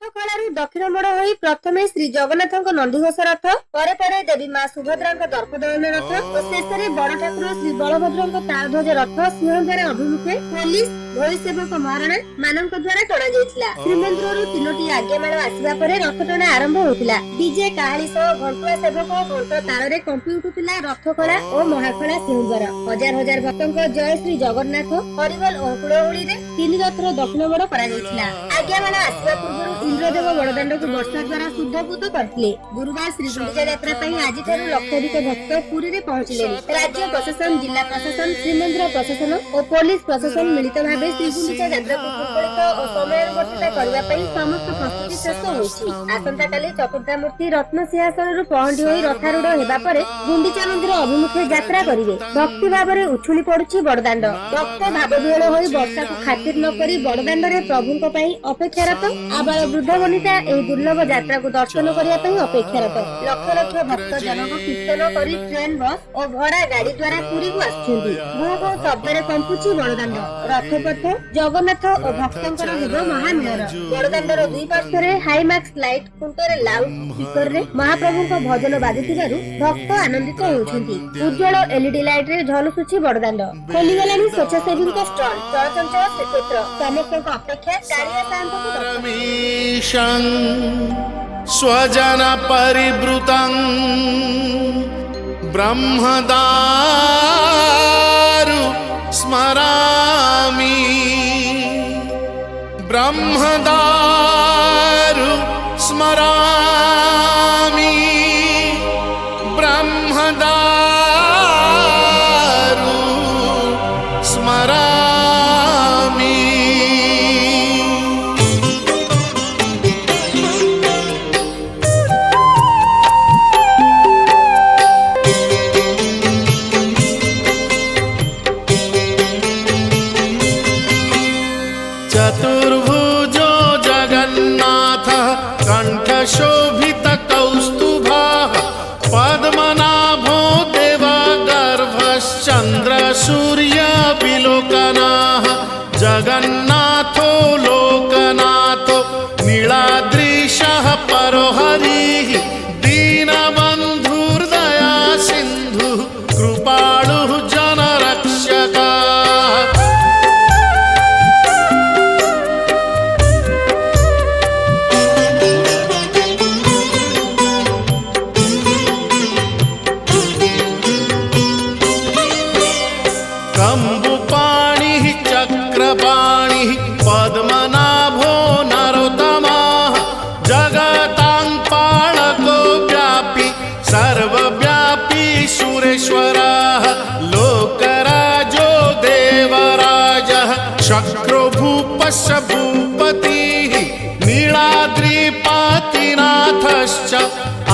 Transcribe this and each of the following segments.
ରଥଖଳାରୁ ଦକ୍ଷିଣ ମୋଡ଼ ହୋଇ ପ୍ରଥମେ ଶ୍ରୀ ଜଗନ୍ନାଥଙ୍କ ନନ୍ଦିଘୋଷ ରଥ, ପରେ ପରେ ଦେବୀ ମା ସୁଭଦ୍ରାଙ୍କ ଦର୍ପଦଳନ ରଥ ଓ ଶେଷରେ ବଡ଼ ଠାକୁର ଶ୍ରୀ ବଳଭଦ୍ରଙ୍କ ତାଳଧ୍ୱଜ ରଥ ସିଂହଦ୍ୱାର ଅଭିମୁଖେ ପୋଲିସ ଭୋଇ ସେବକ ମହାରଣା ମାନଙ୍କ ଦ୍ୱାରା ଟଣାଯାଇଥିଲା। ଶ୍ରୀମନ୍ଦିରରୁ 3ଟି ଆଜ୍ଞାମାଳ ଆସିବା ପରେ ରଥ ଟଣା ଆରମ୍ଭ ହୋଇଥିଲା। ଡିଜେ କାହାଳି ସହ ଘଣ୍ଟୁଆ ସେବକ ଘଣ୍ଟ ତାଳରେ କମ୍ପି ଉଠୁଥିଲା ରଥଖଳା ଓ ମହାଖଳା ସିଂହଦ୍ୱାର। ହଜାର ହଜାର ଭକ୍ତଙ୍କ ଜୟ ଶ୍ରୀ ଜଗନ୍ନାଥ ହରିବୋଲ ଓ ହୁଳହୁଳିରେ 3 ରଥର ଦକ୍ଷିଣ ମୋଡ଼ କରାଯାଇଥିଲା। ଆଜ୍ଞାମାଳ ଆସିବା ପୂର୍ବରୁ ଇନ୍ଦ୍ରଦେବ ବଡ଼ଦାଣ୍ଡକୁ ବର୍ଷା ଦ୍ୱାରା ଶୁଦ୍ଧପୂତ କରିଥିଲେ। ଗୁରୁବାର ଶ୍ରୀଗୁଣ୍ଡିଚା ଯାତ୍ରା ପାଇଁ ଆଜିଠାରୁ ଲକ୍ଷାଧିକ ଭକ୍ତ ପୁରୀରେ ପହଞ୍ଚିଲେଣି। ରାଜ୍ୟ ପ୍ରଶାସନ, ଜିଲ୍ଲା ପ୍ରଶାସନ, ଶ୍ରୀମନ୍ଦିର ପ୍ରଶାସନ ଓ ପୋଲିସ ପ୍ରଶାସନ ମିଳିତ ଭାବେ ଶ୍ରୀଗୁଣ୍ଡିଚା ଯାତ୍ରାକୁ ସୁପଳିତ ଓ ସମୟାନୁବର୍ତ୍ତିତ କରିବା ପାଇଁ ସମସ୍ତ ପ୍ରସ୍ତୁତି ଶେଷ ହୋଇଛି। ଆସନ୍ତାକାଲି ଚତୁର୍ଦ୍ଧାମୂର୍ତ୍ତି ରତ୍ନ ସିଂହାସନରୁ ପହଣ୍ଡି ହୋଇ ରଥାରୂଢ଼ ହେବା ପରେ ଗୁଣ୍ଡିଚା ମନ୍ଦିର ଅଭିମୁଖେ ଯାତ୍ରା କରିବେ। ଭକ୍ତି ଭାବରେ ଉଛୁଳି ପଡୁଛି ବଡ଼ଦାଣ୍ଡ। ଭକ୍ତ ଭାବବିହ୍ୱଳ ହୋଇ ବର୍ଷାକୁ ଖାତିର ନ କରି ବଡ଼ଦାଣ୍ଡରେ ପ୍ରଭୁଙ୍କ ପାଇଁ ଅପେକ୍ଷାରତ। ଆବାଳ ବୃଦ୍ଧ ବନିତା ଏହି ଦୁର୍ଲଭ ଯାତ୍ରାକୁ ଦର୍ଶନ କରିବା ପାଇଁ ଅପେକ୍ଷାରତ। ଲକ୍ଷ ଲକ୍ଷ ଭକ୍ତ ଜନକ କୀର୍ତ୍ତନ କରି ଟ୍ରେନ, ବସ୍ ଓ ଭଡା ଗାଡି ଦ୍ୱାରା ପୁରୀକୁ ଆସୁଛନ୍ତି। ଘୋ ଘୋ ଶବ୍ଦରେ କମ୍ପୁଛି ବଡ଼ଦାଣ୍ଡ। ରଥପଥ, ଜଗନ୍ନାଥ ଓ ଭକ୍ତଙ୍କର ହେବ ମହାମିଳନ। ବଡ଼ଦାଣ୍ଡର ଦୁଇ ପାର୍ଶ୍ୱରେ ହାଇମାକ୍ସ ଲାଇଟ୍, ଖୁଣ୍ଟରେ ଲାଉଡ ସ୍ପିକରରେ ମହାପ୍ରଭୁଙ୍କ ଭଜନ ବାଜୁଥିବାରୁ ଭକ୍ତ ଆନନ୍ଦିତ ହେଉଛନ୍ତି। ଉଜ୍ଜ୍ୱଳ ଏଲଇଡି ଲାଇଟରେ ଝଲସୁଛି ବଡ଼ଦାଣ୍ଡ। ଖୋଲିଗଲାଣି ସ୍ୱେଚ୍ଛାସେବୀଙ୍କ ଷ୍ଟଲ। ଚଳଚଞ୍ଚଳ ଶ୍ରୀକ୍ଷେତ୍ର। ସମସ୍ତଙ୍କ ଅପେକ୍ଷା କାଳିଆ ସାଆନ୍ତଙ୍କୁ स्वजन परिवृतं ब्रह्मदारु स्मरामि, ब्रह्मदारु स्मरामि, ब्रह्मदारु स्मरामि। चतुर्भुजो जगन्नाथः कंठशोभित कौस्तुभः, पद्मनाभो देवगर्भश्चन्द्र सूर्य विलोकनः, जगन्नाथो लोकनाथो नीलाद्रिशः परोहरिः, दीनबन्धुर्दया सिन्धुः कृपालुः जनरक्षकः। कम्बुपाणिः चक्रपाणिः पद्मनाभो नरोत्तमः, जगतां पालको व्यापी सर्वव्यापी सुरेश्वरः, लोकराजो देवराजः शक्रो भूपश्च भूपतिः, नीलाद्रिपतिनाथश्च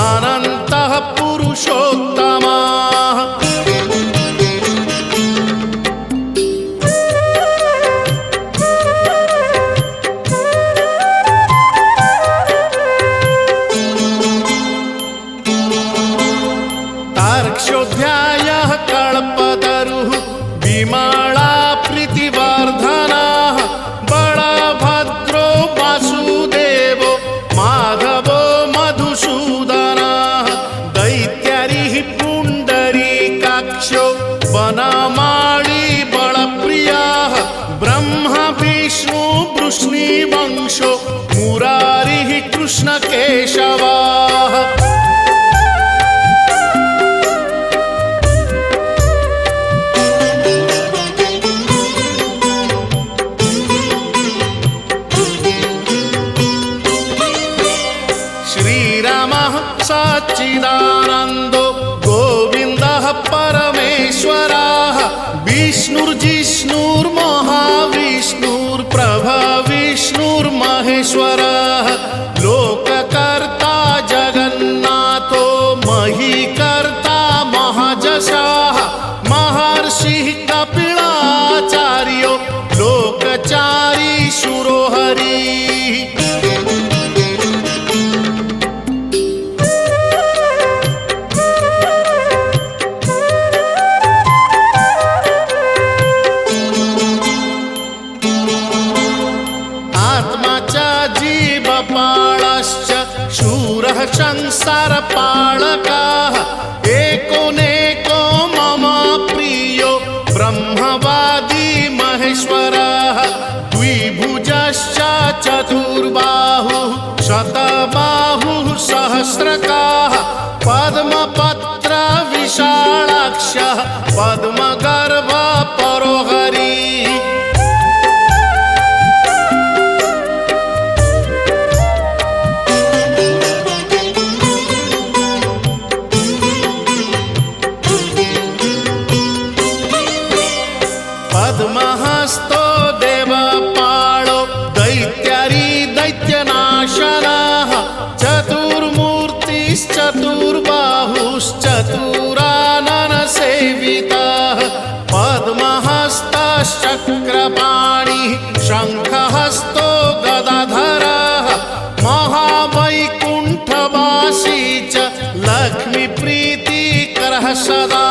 अनन्तः पुरुषोत्तमः। तार्क्ष्योऽध्यायः कल्पतरुः विमला प्रीतिवर्धनः, बलभद्रो वासुदेवो माधवो मधुसूदनः, दैत्यारिः पुण्डरीकाक्षो वनमाली बलप्रियः, ब्रह्मा विष्णु वृष्णिवंशो मुरारिः कृष्णकेशवः। श्रीरामः सच्चिदानन्दो गोविन्दः परमेश्वरः, विष्णुर्जिष्णुर्महाविष्णुर्प्रभविष्णुर्महेश्वरः, लोककर्ता जगन्नाथो महीकर्ता महाजशः, महर्षिः कपिलाचार्यो लोकचारी सुरोहरिः। आत्मा च जीव संसारपालकः एकोनेको मम प्रियो ब्रह्मवादी महेश्वरः द्विभुजश्च चतुर्बाहुः शतबाहुः सहस्रकाः पद्मपत्र विशालाक्षः पद्मगर्भ परो हरिः पद्महस्तो देवपालो दैत्यारी दैत्यनाशनः चतुर्मूर्तिश्चतुर्बाहुश्चतुराननसेवितः पद्महस्तश्चक्रपाणिः शङ्खहस्तो गदाधरः महावैकुण्ठवासी च लक्ष्मीप्रीतिकरः सदा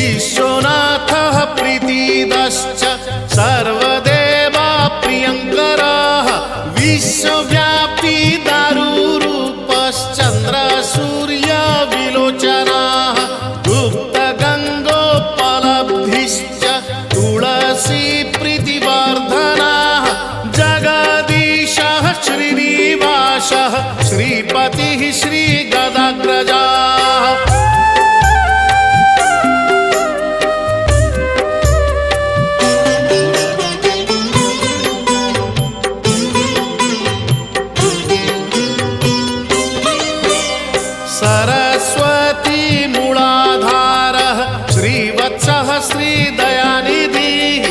विश्वनाथः प्रीतिदश्च सर्वदेवा प्रियङ्करः विश्वव्यापी दारुरूपश्चन्द्रसूर्यविलोचनः गुप्तगङ्गोपलब्धिश्च तुलसी प्रीतिवर्धनः जगदीशः श्रीनिवासः श्रीपतिः श्रीगदाग्रजः सरस्वती मूलाधारः श्रीवत्सः श्रीदयानिधिः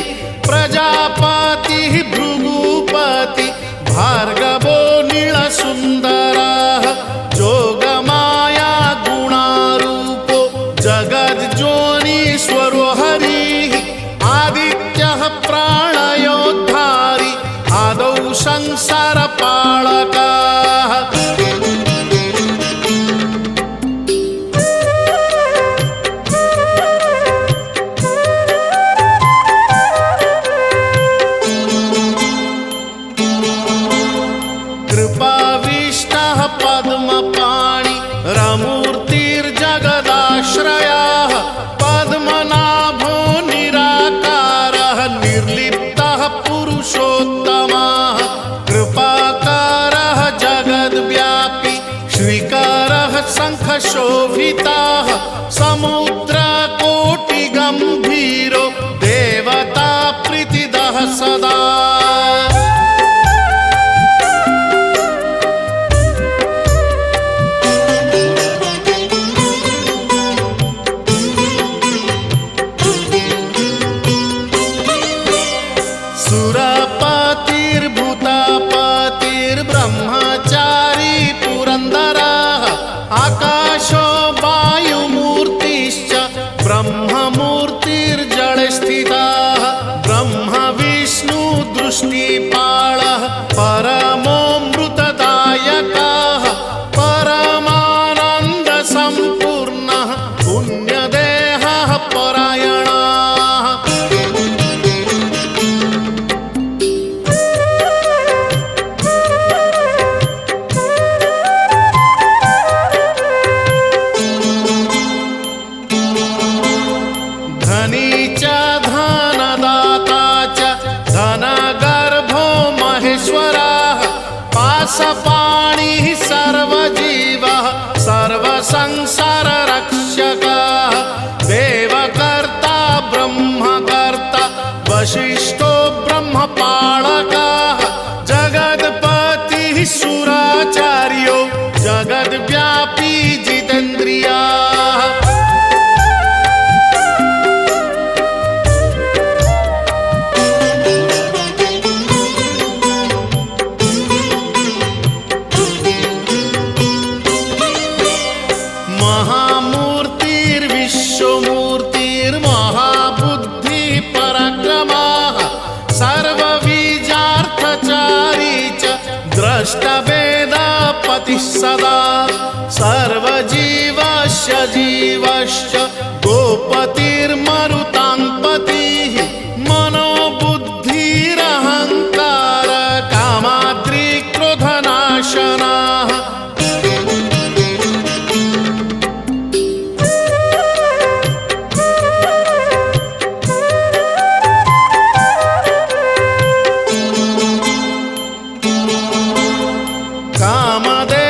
प्रजापतिः भृगुपति भार्गवो नीलसुन्दरः जोगमाया गुणारूपो जगज्योनीश्वरो हरिः आदित्यः प्राणयोद्धारी आदौ संसारपालकः कृपाविष्टः पद्मपाणि रमूर्तिर्जगदाश्रयः पद्मनाभो निराकारः निर्लिप्तः पुरुषोत्तमः कृपाकारः जगद्व्यापी श्रीकरः शङ्खशोभितः समुद्रकोटिगम्भीरो देवता प्रीतिदः सदा सुरपतिर्भूतापतिर्ब्रह्मचारी पुरन्दरः आकाशो वायुमूर्तिश्च ब्रह्ममूर्तिर्जडस्थितः ब्रह्मविष्णुदृष्टिपालः परमोऽमृतदायकः परमानन्दसम्पूर्णः पुण्यदेहः परायणः धनी च धनदाता च धनगर्भो महेश्वरः पाशपाणिः सर्वजीवः सर्वसंसाररक्षकः देवकर्ता ब्रह्मकर्ता वसिष्ठो ब्रह्मपालकः जगत्पतिः सुराचार्यो जगद्व्यापी जितेन्द्रियः महामूर्तिर्विश्वमूर्तिर्महाबुद्धिः पराक्रमः सर्वबीजा सदा सर्वजीवस्य जीवश्च गोपतिर्मरुतां पतिः मनोबुद्धिरहङ्कार कामाद्रिक्रोधनाशनाः कामदेव